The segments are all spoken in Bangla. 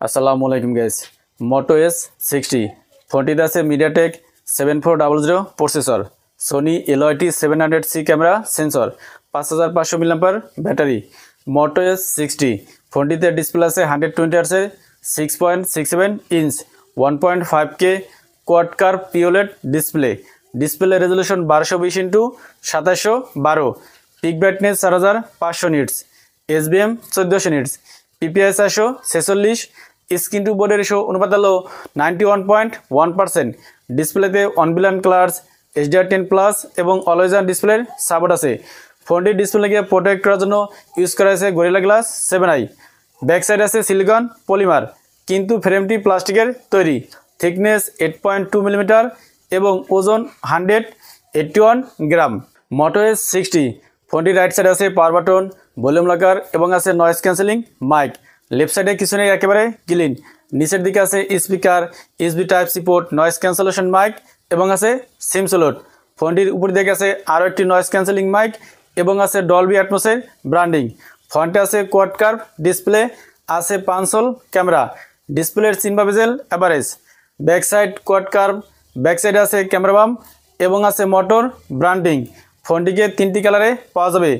আসসালামু আলাইকুম গাইস। মোটো S60 ফোনটিতে আছে MediaTek 7400 processor, Sony LYT 700C camera, sensor, 5500 mAh battery. Moto S60 ফোনটিতে ডিসপ্লে আছে 120 Hz 6.67 inch 1.5K quad curve pOLED display resolution 1220x2712, peak brightness 4500 nits, SBM 1400 nits, PPI 446, screen to বোর্ডের রেশিও অনুপাত হলো 91.1%। ডিসপ্লেতে 1 বিলিয়ন কালার্স, HDR10+ এবং অলওয়েজ অন ডিসপ্লের সাপোর্ট আছে। ফোনটির ডিসপ্লেকে প্রোটেক্ট করার জন্য ইউজ করা হয়েছে gorilla glass 7i। Back side আছে সিলিকন পলিমার, কিন্তু ফ্রেমটি প্লাস্টিকের তৈরি। থিকনেস 8.2 মিলিমিটার এবং ওজন 181 গ্রাম। মোটো S60 ফোনটির রাইট সাইড আছে পাওয়ার বাটন, ভলিউম লকার এবং আছে নয়েজ ক্যান্সেলিং মাইক। লেফট সাইডে কিছু নেই, একেবারে ক্লিন। নিচের দিকে আছে speaker, USB Type-C port, noise cancellation mic এবং আছে সিম স্লট। ফোনটির উপর দিকে আছে আরও একটি নয়েজ ক্যান্সেলিং মাইক এবং আছে ডলবি অ্যাটমসের ব্র্যান্ডিং। ফ্রন্টে আছে কোয়াড কার্ভ ডিসপ্লে, আছে 5 ক্যামেরা, ডিসপ্লের সিম্বা bezel average. Back side quad curve, back সাইডে আছে ক্যামেরা বাম এবং আছে মোটর ব্র্যান্ডিং। ফোনটিকে 3টি কালারে পাওয়া যাবে: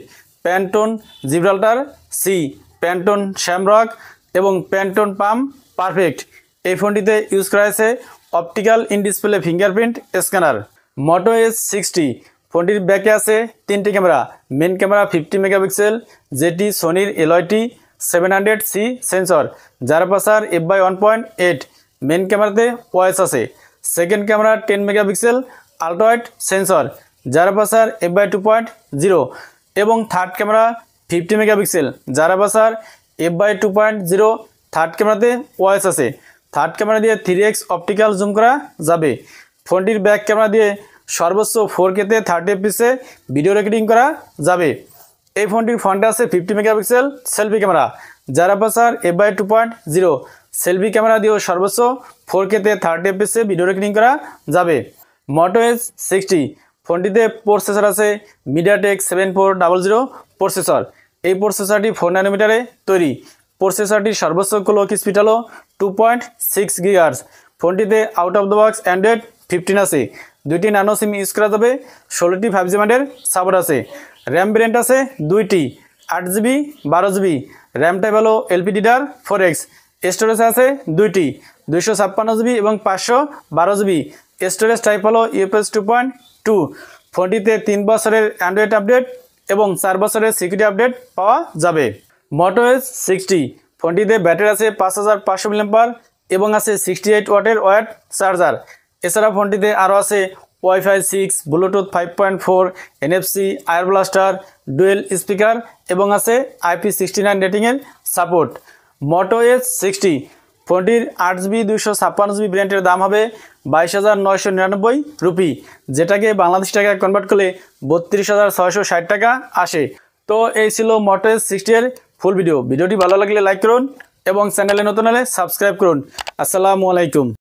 Pantone Gibraltar sea, Pantone shamrock এবং প্যান্টোন পাম পারফেক্ট। এই ফোনটিতে ইউজ করা হয়েছে optical in display fingerprint scanner. Moto S60 ফোনটির ব্যাকে আছে 3টি ক্যামেরা। মেন ক্যামেরা 50 মেগাপিক্সেল, যেটি সোনির এলওয়াইটি 700C সেন্সর, যার আপারচার f/1.8। মেন ক্যামেরাতে ওএস আছে। Second camera 10 megapixel ultrawide sensor, যার আপারচার f/2.0 এবং থার্ড ক্যামেরা 50 মেগাপিক্সেল, যার আপারচার f/2.0। থার্ড ক্যামেরাতে ওএস আছে। থার্ড ক্যামেরা দিয়ে 3x অপটিক্যাল জুম করা যাবে। ফোনটির ব্যাক ক্যামেরা দিয়ে সর্বোচ্চ 4K-তে 30 fps ভিডিও রেকর্ডিং করা যাবে। এই ফোনটির ফ্রন্টে আছে 50 মেগাপিক্সেল সেলফি ক্যামেরা, যার আপারচার f/2.0। সেলফি ক্যামেরা দিয়েও সর্বোচ্চ 4K-তে 30 fps ভিডিও রেকর্ডিং করা যাবে। মোটো S60 ফোনটিতে প্রসেসর আছে মিডিয়াটেক 7400 প্রসেসর। এই প্রসেসরটি 4 ন্যানোমিটারে তৈরি। প্রসেসরটির সর্বোচ্চ ক্লক স্পিড হলো 2.6 GHz। ফোনটিতে out of the box Android 15 আছে। 2টি ন্যানো সিম ইউজ করা যাবে। 16টি 5G ব্যান্ডের সাপোর্ট আছে। র্যাম ভেরিয়েন্ট আছে 2টি, 8GB 12GB। র্যাম টাইপ হলো LPDDR4X। স্টোরেজ আছে 2টি, 256GB এবং 512GB। স্টোরেজ টাইপ হলো UFS 2.2। ফোনটিতে 3 বছরের অ্যান্ড্রয়েড আপডেট এবং 4 বছরের সিকিউরিটি আপডেট পাওয়া যাবে। মোটো S60 ফোনটিতে ব্যাটারি আছে 5500 mAh এবং আছে 68 ওয়াটের ওয়্যার চার্জার। এছাড়া ফোনটিতে আরও আছে Wi-Fi 6, ব্লুটুথ 5.4, NFC, আয়ার ব্লাস্টার, ডুয়েল স্পিকার এবং আছে IP69 রেটিংয়ের সাপোর্ট। মোটো S60 ফোনটির 8GB 256GB ভেরিয়েন্টের দাম হবে 22,999 রুপি, যেটাকে বাংলাদেশ টাকায় কনভার্ট করলে 32,660 টাকা আসে। তো এই ছিল মোটো S60 এর ফুল ভিডিওটি ভালো লাগলে লাইক করুন এবং চ্যানেলে নতুন হলে সাবস্ক্রাইব করুন। আসসালামু আলাইকুম।